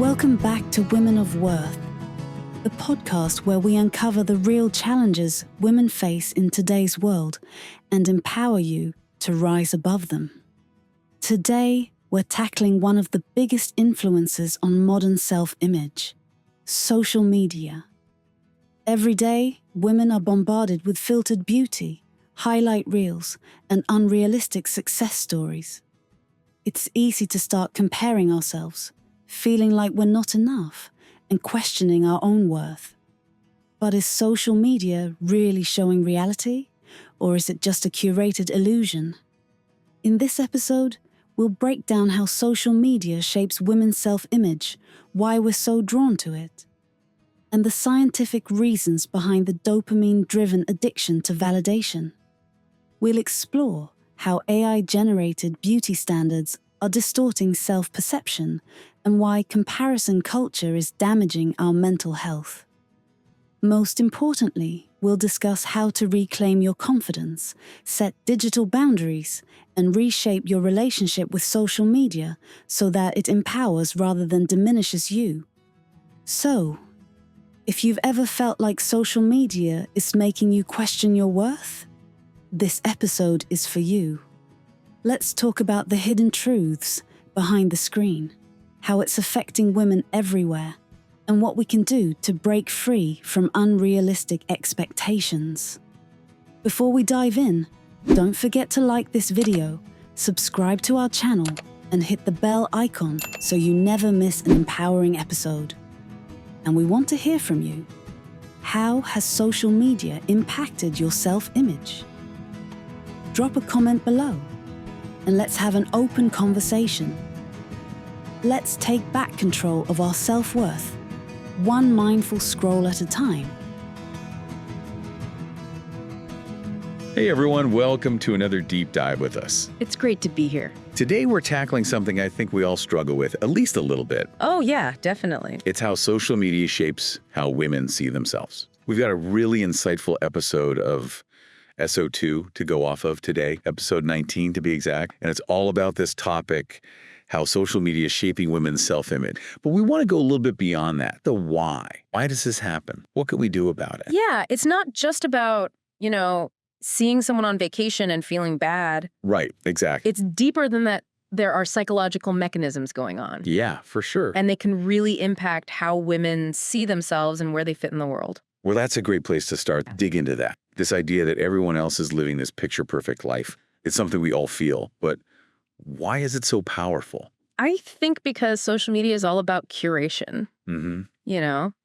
Welcome back to Women of Worth, the podcast where we uncover the real challenges women face in today's world and empower you to rise above them. Today, we're tackling one of the biggest influences on modern self-image, social media. Every day, women are bombarded with filtered beauty, highlight reels, and unrealistic success stories. It's easy to start comparing ourselves, feeling like we're not enough, and questioning our own worth. But is social media really showing reality, or is it just a curated illusion? In this episode, we'll break down how social media shapes women's self-image, why we're so drawn to it, and the scientific reasons behind the dopamine-driven addiction to validation. We'll explore how AI-generated beauty standards are distorting self-perception and why comparison culture is damaging our mental health. Most importantly, we'll discuss how to reclaim your confidence, set digital boundaries, and reshape your relationship with social media so that it empowers rather than diminishes you. So, if you've ever felt like social media is making you question your worth, this episode is for you. Let's talk about the hidden truths behind the screen, how it's affecting women everywhere, and what we can do to break free from unrealistic expectations. Before we dive in, don't forget to like this video, subscribe to our channel, and hit the bell icon so you never miss an empowering episode. And we want to hear from you. How has social media impacted your self-image? Drop a comment below, and let's have an open conversation. Let's take back control of our self-worth, one mindful scroll at a time. Hey everyone, welcome to another deep dive with us. It's great to be here. Today we're tackling something I think we all struggle with, at least a little bit. Oh yeah, definitely. It's how social media shapes how women see themselves. We've got a really insightful episode of SO2 to go off of today, episode 19 to be exact, and it's all about this topic, how social media is shaping women's self-image. But we want to go a little bit beyond that, the why. Why does this happen? What can we do about it? Yeah, it's not just about, seeing someone on vacation and feeling bad. Right, exactly. It's deeper than that. There are psychological mechanisms going on. Yeah, for sure. And they can really impact how women see themselves and where they fit in the world. Well, that's a great place to start. Dig into that. This idea that everyone else is living this picture-perfect life. It's something we all feel, but why is it so powerful? I think because social media is all about curation.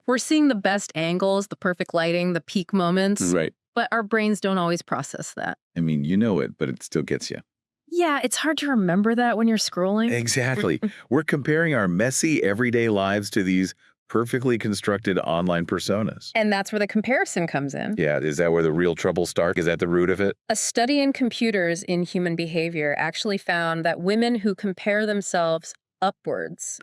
We're seeing the best angles, the perfect lighting, the peak moments. Right. But our brains don't always process that. I mean, you know it, but it still gets you. Yeah, it's hard to remember that when you're scrolling. Exactly. We're comparing our messy, everyday lives to these perfectly constructed online personas. And that's where the comparison comes in. Yeah, is that where the real trouble starts? Is that the root of it? A study in computers in human behavior actually found that women who compare themselves upwards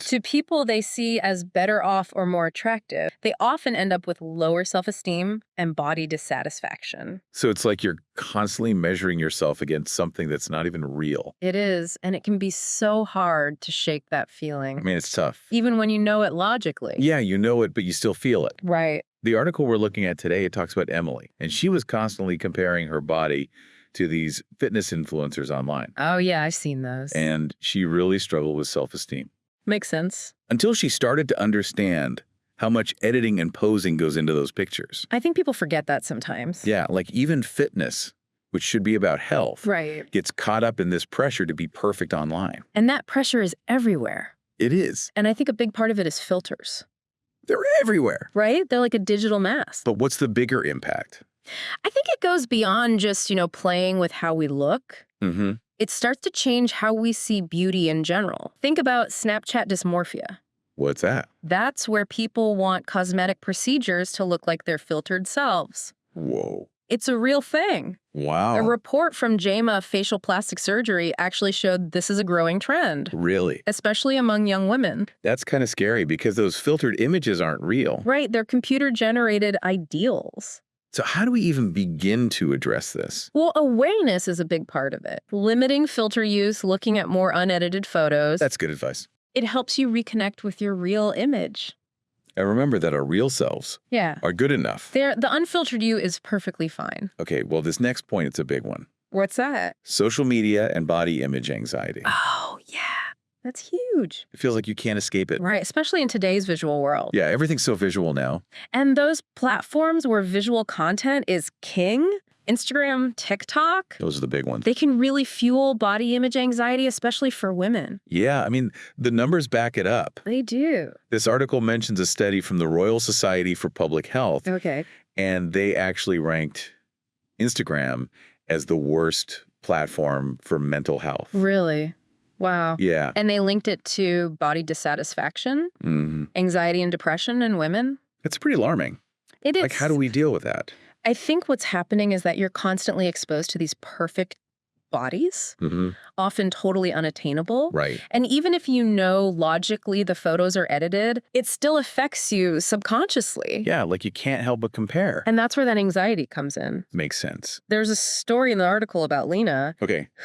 to people they see as better off or more attractive, they often end up with lower self-esteem and body dissatisfaction. So it's like you're constantly measuring yourself against something that's not even real. It is, and it can be so hard to shake that feeling. I mean, it's tough. Even when you know it logically. Yeah, you know it, but you still feel it. Right. The article we're looking at today, it talks about Emily, and she was constantly comparing her body to these fitness influencers online. Oh yeah, I've seen those. And she really struggled with self-esteem. Makes sense. Until she started to understand how much editing and posing goes into those pictures. I think people forget that sometimes. Yeah, like even fitness, which should be about health, right, gets caught up in this pressure to be perfect online. And that pressure is everywhere. It is. And I think a big part of it is filters. They're everywhere. Right? They're like a digital mask. But what's the bigger impact? I think it goes beyond just, playing with how we look. It starts to change how we see beauty in general. Think about Snapchat dysmorphia. What's that? That's where people want cosmetic procedures to look like their filtered selves. Whoa. It's a real thing. Wow. A report from JAMA Facial Plastic Surgery actually showed this is a growing trend. Really? Especially among young women. That's kind of scary because those filtered images aren't real. Right, they're computer-generated ideals. So how do we even begin to address this? Well, awareness is a big part of it. Limiting filter use, looking at more unedited photos. That's good advice. It helps you reconnect with your real image. And remember that our real selves are good enough. The unfiltered you is perfectly fine. Okay, well, this next point, it's a big one. What's that? Social media and body image anxiety. Oh, yeah. That's huge. It feels like you can't escape it. Right, especially in today's visual world. Yeah, everything's so visual now. And those platforms where visual content is king, Instagram, TikTok, Those are the big ones. they can really fuel body image anxiety, especially for women. Yeah, I mean, the numbers back it up. They do. This article mentions a study from the Royal Society for Public Health, Okay. and they actually ranked Instagram as the worst platform for mental health. Really? Wow. Yeah. And they linked it to body dissatisfaction, anxiety and depression in women. It's pretty alarming. It is. Like, how do we deal with that? I think what's happening is that you're constantly exposed to these perfect bodies, often totally unattainable. Right. And even if you know logically the photos are edited, it still affects you subconsciously. Yeah, like you can't help but compare. And that's where that anxiety comes in. Makes sense. There's a story in the article about Lena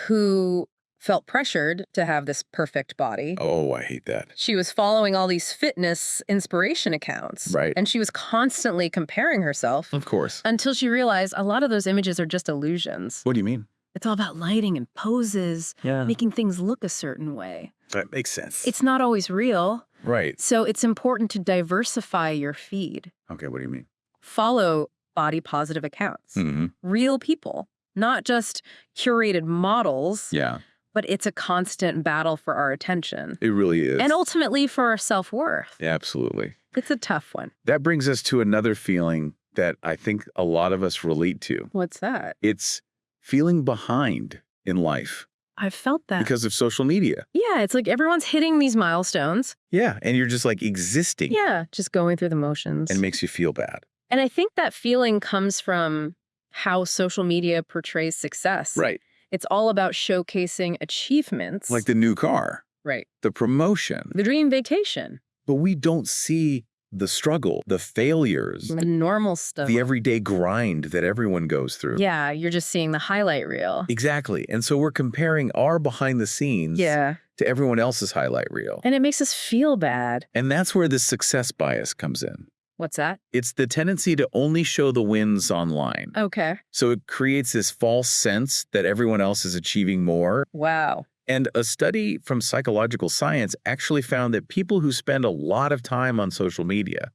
who felt pressured to have this perfect body. Oh, I hate that. She was following all these fitness inspiration accounts. Right. And she was constantly comparing herself. Of course. Until she realized a lot of those images are just illusions. What do you mean? It's all about lighting and poses, making things look a certain way. That makes sense. It's not always real. Right. So it's important to diversify your feed. Okay, what do you mean? Follow body positive accounts. Real people, not just curated models. Yeah. But it's a constant battle for our attention. It really is. And ultimately for our self-worth. Yeah, absolutely. It's a tough one. That brings us to another feeling that I think a lot of us relate to. What's that? It's feeling behind in life. I've felt that. Because of social media. Yeah, it's like everyone's hitting these milestones. Yeah, and you're just like existing. Yeah, just going through the motions. And it makes you feel bad. And I think that feeling comes from how social media portrays success. Right. It's all about showcasing achievements. Like the new car. Right. The promotion. The dream vacation. But we don't see the struggle, the failures. The normal stuff. The everyday grind that everyone goes through. Yeah, you're just seeing the highlight reel. Exactly. And so we're comparing our behind the scenes to everyone else's highlight reel. And it makes us feel bad. And that's where the success bias comes in. What's that? It's the tendency to only show the wins online. Okay. So it creates this false sense that everyone else is achieving more. Wow. And a study from psychological science actually found that people who spend a lot of time on social media,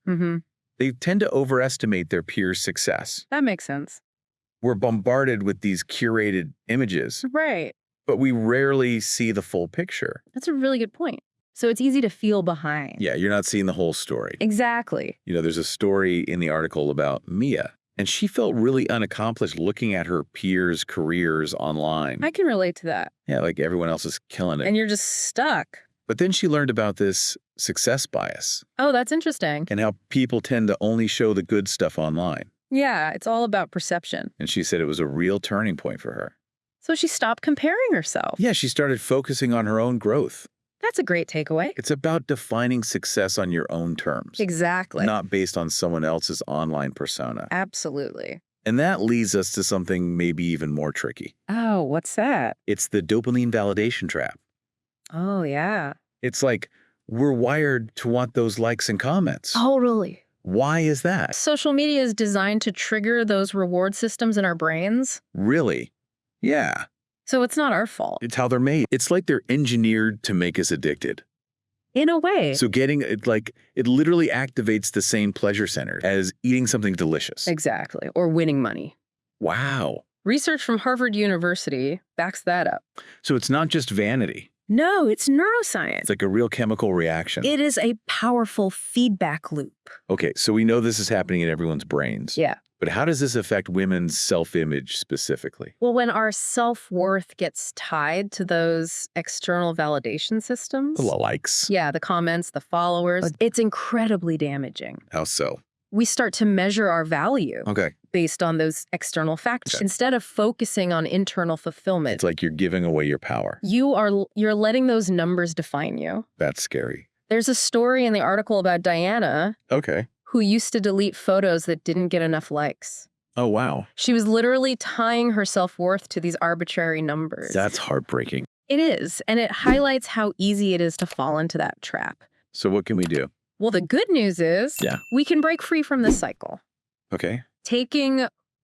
they tend to overestimate their peers' success. That makes sense. We're bombarded with these curated images. Right. But we rarely see the full picture. That's a really good point. So it's easy to feel behind. Yeah, you're not seeing the whole story. Exactly. You know, there's a story in the article about Mia, and she felt really unaccomplished looking at her peers' careers online. I can relate to that. Yeah, like everyone else is killing it. And you're just stuck. But then she learned about this success bias. Oh, that's interesting. And how people tend to only show the good stuff online. Yeah, it's all about perception. And she said it was a real turning point for her. So she stopped comparing herself. Yeah, she started focusing on her own growth. That's a great takeaway. It's about defining success on your own terms. Exactly. Not based on someone else's online persona. Absolutely. And that leads us to something maybe even more tricky. Oh, what's that? It's the dopamine validation trap. Oh, yeah. It's like we're wired to want those likes and comments. Totally. Why is that? Social media is designed to trigger those reward systems in our brains. Really? Yeah. So it's not our fault. It's how they're made. It's like they're engineered to make us addicted. In a way. So getting it, like, it literally activates the same pleasure center as eating something delicious. Exactly. Or winning money. Wow. Research from Harvard University backs that up. So it's not just vanity. No, it's neuroscience. It's like a real chemical reaction. It is a powerful feedback loop. Okay, so we know this is happening in everyone's brains. Yeah. But how does this affect women's self-image specifically? Well, when our self-worth gets tied to those external validation systems. The likes. Yeah, the comments, the followers. It's incredibly damaging. How so? We start to measure our value based on those external factors instead of focusing on internal fulfillment. It's like you're giving away your power. You're letting those numbers define you. That's scary. There's a story in the article about Diana who used to delete photos that didn't get enough likes. Oh, wow. She was literally tying her self-worth to these arbitrary numbers. That's heartbreaking. It is, and it highlights how easy it is to fall into that trap. So what can we do? Well, the good news is we can break free from this cycle. Okay.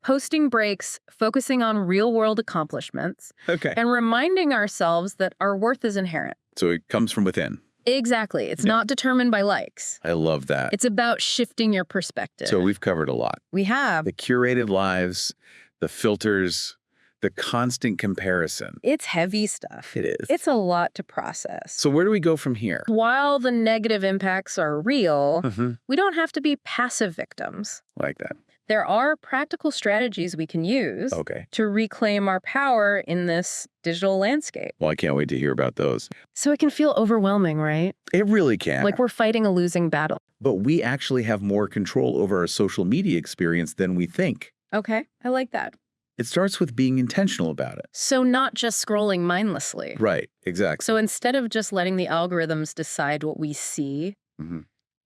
Posting breaks, focusing on real-world accomplishments, and reminding ourselves that our worth is inherent. So it comes from within. Exactly. It's not determined by likes. I love that. It's about shifting your perspective. So we've covered a lot. We have. The curated lives, the filters, the constant comparison. It's heavy stuff. It is. It's a lot to process. So where do we go from here? While the negative impacts are real, we don't have to be passive victims. Like that. There are practical strategies we can use to reclaim our power in this digital landscape. Well, I can't wait to hear about those. So it can feel overwhelming, right? It really can. Like we're fighting a losing battle. But we actually have more control over our social media experience than we think. Okay, I like that. It starts with being intentional about it. So not just scrolling mindlessly. Right, exactly. So instead of just letting the algorithms decide what we see,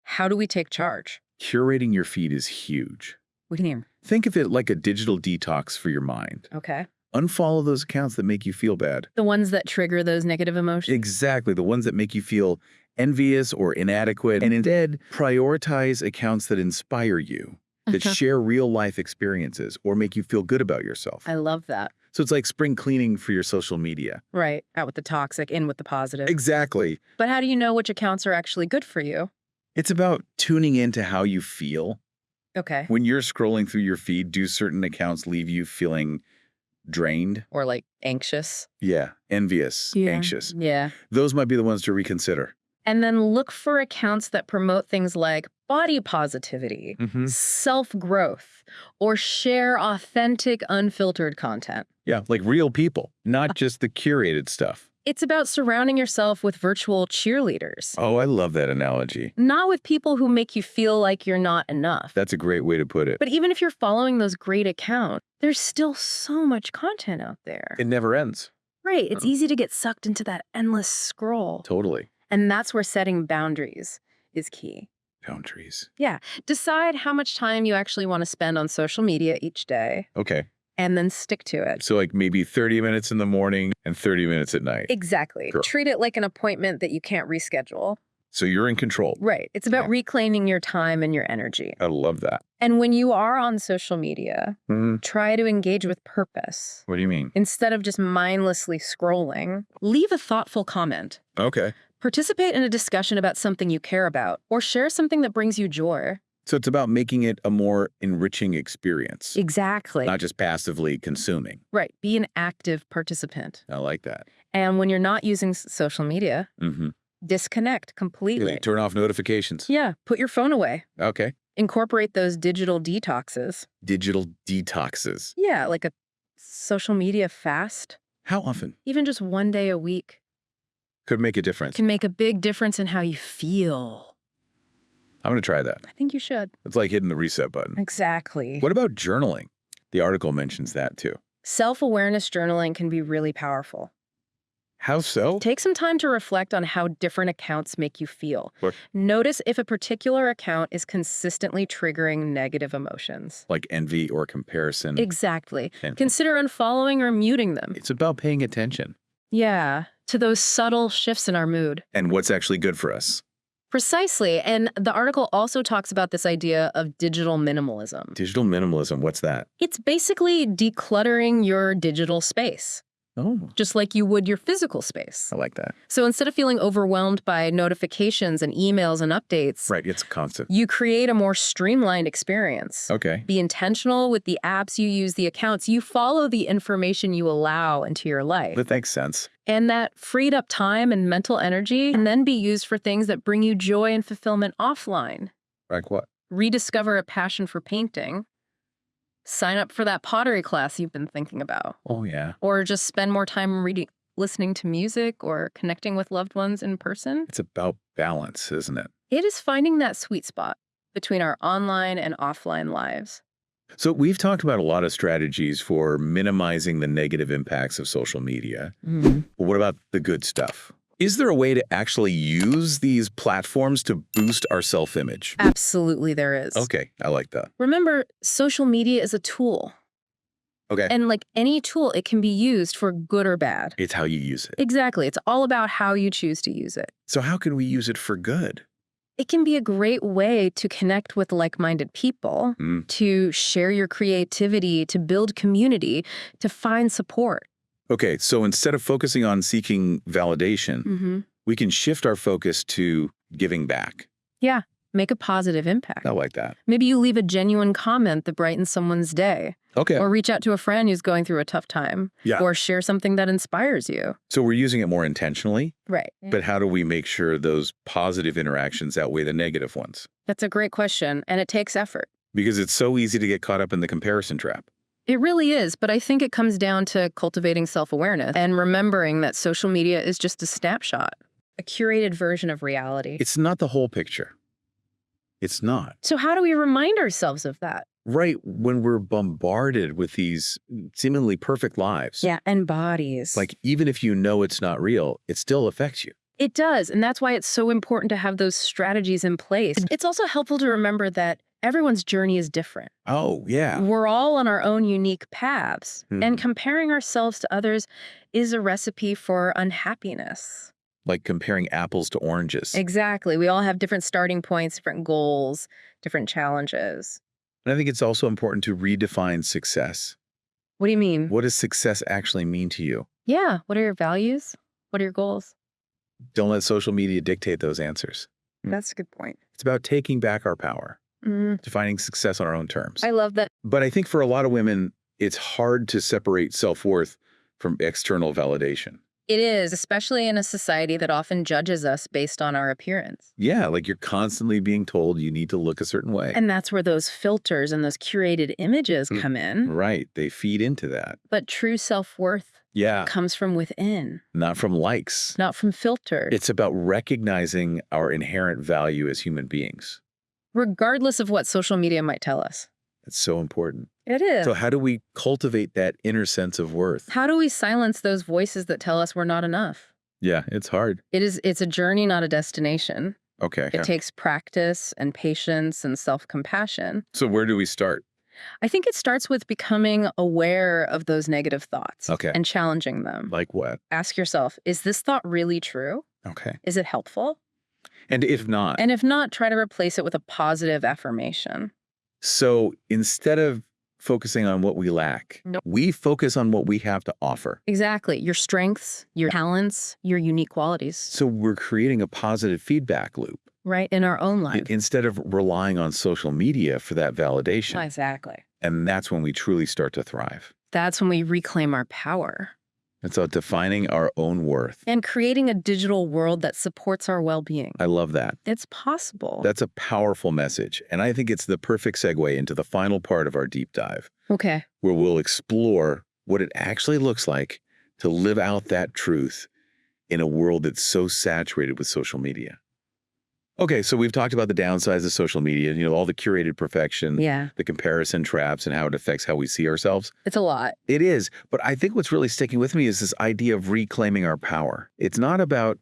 how do we take charge? Curating your feed is huge. What do you mean? Think of it like a digital detox for your mind. Okay. Unfollow those accounts that make you feel bad. The ones that trigger those negative emotions? Exactly. The ones that make you feel envious or inadequate. And instead, prioritize accounts that inspire you, that share real-life experiences or make you feel good about yourself. I love that. So it's like spring cleaning for your social media. Right. Out with the toxic, in with the positive. Exactly. But how do you know which accounts are actually good for you? It's about tuning into how you feel. Okay. When you're scrolling through your feed, do certain accounts leave you feeling drained? Or like anxious? Yeah. Envious, anxious. Yeah. Those might be the ones to reconsider. And then look for accounts that promote things like body positivity, self-growth, or share authentic, unfiltered content. Yeah, like real people, not just the curated stuff. It's about surrounding yourself with virtual cheerleaders. Oh, I love that analogy. Not with people who make you feel like you're not enough. That's a great way to put it. But even if you're following those great accounts, there's still so much content out there. It never ends. Right. It's easy to get sucked into that endless scroll. Totally. And that's where setting boundaries is key. Boundaries. Yeah. Decide how much time you actually want to spend on social media each day. Okay. And then stick to it. So like maybe 30 minutes in the morning and 30 minutes at night. Exactly. Girl. Treat it like an appointment that you can't reschedule. So you're in control. Right. It's about reclaiming your time and your energy. I love that. And when you are on social media, try to engage with purpose. What do you mean? Instead of just mindlessly scrolling, leave a thoughtful comment. Okay. Participate in a discussion about something you care about, or share something that brings you joy. So it's about making it a more enriching experience. Exactly. Not just passively consuming. Right. Be an active participant. I like that. And when you're not using social media, disconnect completely. Turn off notifications. Yeah. Put your phone away. Okay. Incorporate those digital detoxes. Digital detoxes. Yeah, like a social media fast. How often? Even just one day a week. Could make a difference. Can make a big difference in how you feel. I'm going to try that. I think you should. It's like hitting the reset button. Exactly. What about journaling? The article mentions that too. Self-awareness journaling can be really powerful. How so? Take some time to reflect on how different accounts make you feel. What? Notice if a particular account is consistently triggering negative emotions. Like envy or comparison. Exactly. Consider unfollowing or muting them. It's about paying attention. Yeah, to those subtle shifts in our mood. And what's actually good for us. Precisely. And the article also talks about this idea of digital minimalism. Digital minimalism, what's that? It's basically decluttering your digital space. Oh. Just like you would your physical space. I like that. So instead of feeling overwhelmed by notifications and emails and updates, right, it's constant. You create a more streamlined experience. Okay. Be intentional with the apps you use, the accounts. You follow the information you allow into your life. That makes sense. And that freed up time and mental energy can then be used for things that bring you joy and fulfillment offline. Like what? Rediscover a passion for painting. Sign up for that pottery class you've been thinking about. Oh, yeah. Or just spend more time listening to music or connecting with loved ones in person. It's about balance, isn't it? It is finding that sweet spot between our online and offline lives. So we've talked about a lot of strategies for minimizing the negative impacts of social media. But what about the good stuff? Is there a way to actually use these platforms to boost our self-image? Absolutely there is. Okay, I like that. Remember, social media is a tool. Okay. And like any tool, it can be used for good or bad. It's how you use it. Exactly. It's all about how you choose to use it. So how can we use it for good? It can be a great way to connect with like-minded people, to share your creativity, to build community, to find support. Okay, so instead of focusing on seeking validation, we can shift our focus to giving back. Yeah, make a positive impact. I like that. Maybe you leave a genuine comment that brightens someone's day. Okay. Or reach out to a friend who's going through a tough time. Yeah. Or share something that inspires you. So we're using it more intentionally. Right. But how do we make sure those positive interactions outweigh the negative ones? That's a great question, and it takes effort. Because it's so easy to get caught up in the comparison trap. It really is, but I think it comes down to cultivating self-awareness and remembering that social media is just a snapshot, a curated version of reality. It's not the whole picture. It's not. So how do we remind ourselves of that? Right when we're bombarded with these seemingly perfect lives. Yeah, and bodies. Like, even if you know it's not real, it still affects you. It does, and that's why it's so important to have those strategies in place. It's also helpful to remember that everyone's journey is different. Oh, yeah. We're all on our own unique paths, and comparing ourselves to others is a recipe for unhappiness. Like comparing apples to oranges. Exactly. We all have different starting points, different goals, different challenges. And I think it's also important to redefine success. What do you mean? What does success actually mean to you? Yeah. What are your values? What are your goals? Don't let social media dictate those answers. That's a good point. It's about taking back our power, defining success on our own terms. I love that. But I think for a lot of women, it's hard to separate self-worth from external validation. It is, especially in a society that often judges us based on our appearance. Yeah, like you're constantly being told you need to look a certain way. And that's where those filters and those curated images come in. Right, they feed into that. But true self-worth comes from within. Not from likes. Not from filters. It's about recognizing our inherent value as human beings. Regardless of what social media might tell us. It's so important. It is. So how do we cultivate that inner sense of worth? How do we silence those voices that tell us we're not enough? Yeah, it's hard. It's a journey, not a destination. Okay. It takes practice and patience and self-compassion. So where do we start? I think it starts with becoming aware of those negative thoughts and challenging them. Like what? Ask yourself, is this thought really true? Okay. Is it helpful? And if not? And if not, try to replace it with a positive affirmation. So instead of focusing on what we lack, we focus on what we have to offer. Exactly. Your strengths, your talents, your unique qualities. So we're creating a positive feedback loop. Right, in our own life. Instead of relying on social media for that validation. Exactly. And that's when we truly start to thrive. That's when we reclaim our power. It's about defining our own worth. And creating a digital world that supports our well-being. I love that. It's possible. That's a powerful message. And I think it's the perfect segue into the final part of our deep dive. Okay. Where we'll explore what it actually looks like to live out that truth in a world that's so saturated with social media. Okay, so we've talked about the downsides of social media, all the curated perfection, the comparison traps, and how it affects how we see ourselves. It's a lot. It is. But I think what's really sticking with me is this idea of reclaiming our power. It's not about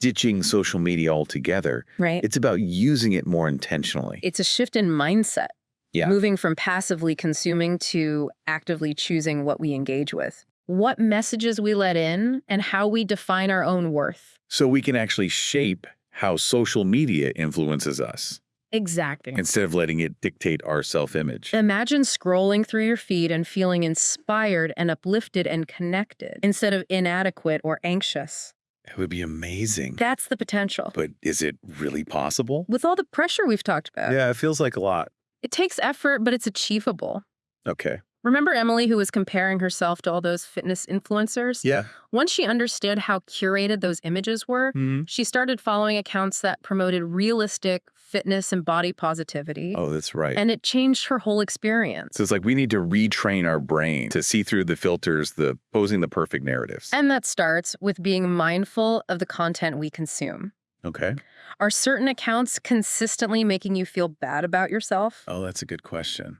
ditching social media altogether. Right. It's about using it more intentionally. It's a shift in mindset. Yeah. Moving from passively consuming to actively choosing what we engage with. What messages we let in and how we define our own worth. So we can actually shape how social media influences us. Exactly. Instead of letting it dictate our self-image. Imagine scrolling through your feed and feeling inspired and uplifted and connected instead of inadequate or anxious. It would be amazing. That's the potential. But is it really possible? With all the pressure we've talked about. Yeah, it feels like a lot. It takes effort, but it's achievable. Okay. Remember Emily, who was comparing herself to all those fitness influencers? Yeah. Once she understood how curated those images were, she started following accounts that promoted realistic fitness and body positivity. Oh, that's right. And it changed her whole experience. So it's like we need to retrain our brain to see through the filters, the posing the perfect narratives. And that starts with being mindful of the content we consume. Okay. Are certain accounts consistently making you feel bad about yourself? Oh, that's a good question.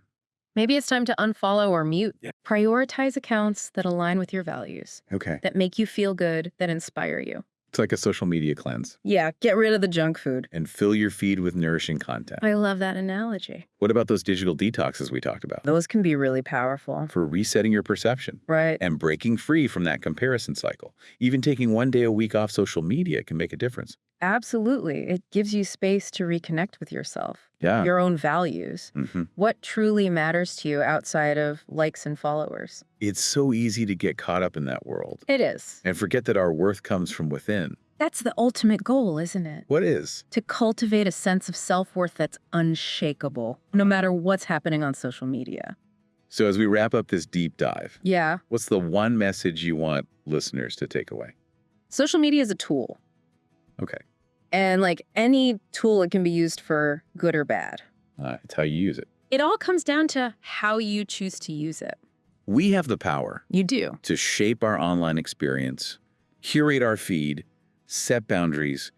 Maybe it's time to unfollow or mute. Yeah. Prioritize accounts that align with your values. Okay. That make you feel good, that inspire you. It's like a social media cleanse. Yeah, get rid of the junk food. And fill your feed with nourishing content. I love that analogy. What about those digital detoxes we talked about? Those can be really powerful. For resetting your perception. Right. And breaking free from that comparison cycle. Even taking one day a week off social media can make a difference. Absolutely. It gives you space to reconnect with yourself. Yeah. Your own values. Mm-hmm. What truly matters to you outside of likes and followers. It's so easy to get caught up in that world. It is. And forget that our worth comes from within. That's the ultimate goal, isn't it? What is? To cultivate a sense of self-worth that's unshakable, no matter what's happening on social media. So as we wrap up this deep dive, Yeah. what's the one message you want listeners to take away? Social media is a tool. Okay. And like any tool, it can be used for good or bad. It's how you use it. It all comes down to how you choose to use it. We have the power You do. to shape our online experience, curate our feed, set boundaries,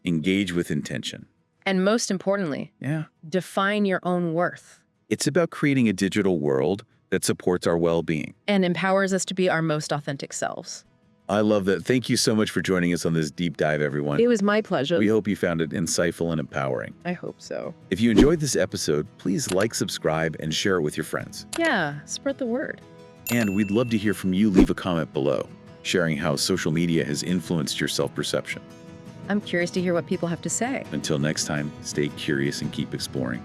engage with intention. And most importantly, Yeah. define your own worth. It's about creating a digital world that supports our well-being. And empowers us to be our most authentic selves. I love that. Thank you so much for joining us on this deep dive, everyone. It was my pleasure. We hope you found it insightful and empowering. I hope so. If you enjoyed this episode, please like, subscribe, and share it with your friends. Yeah, spread the word. And we'd love to hear from you. Leave a comment below, sharing how social media has influenced your self-perception. I'm curious to hear what people have to say. Until next time, stay curious and keep exploring.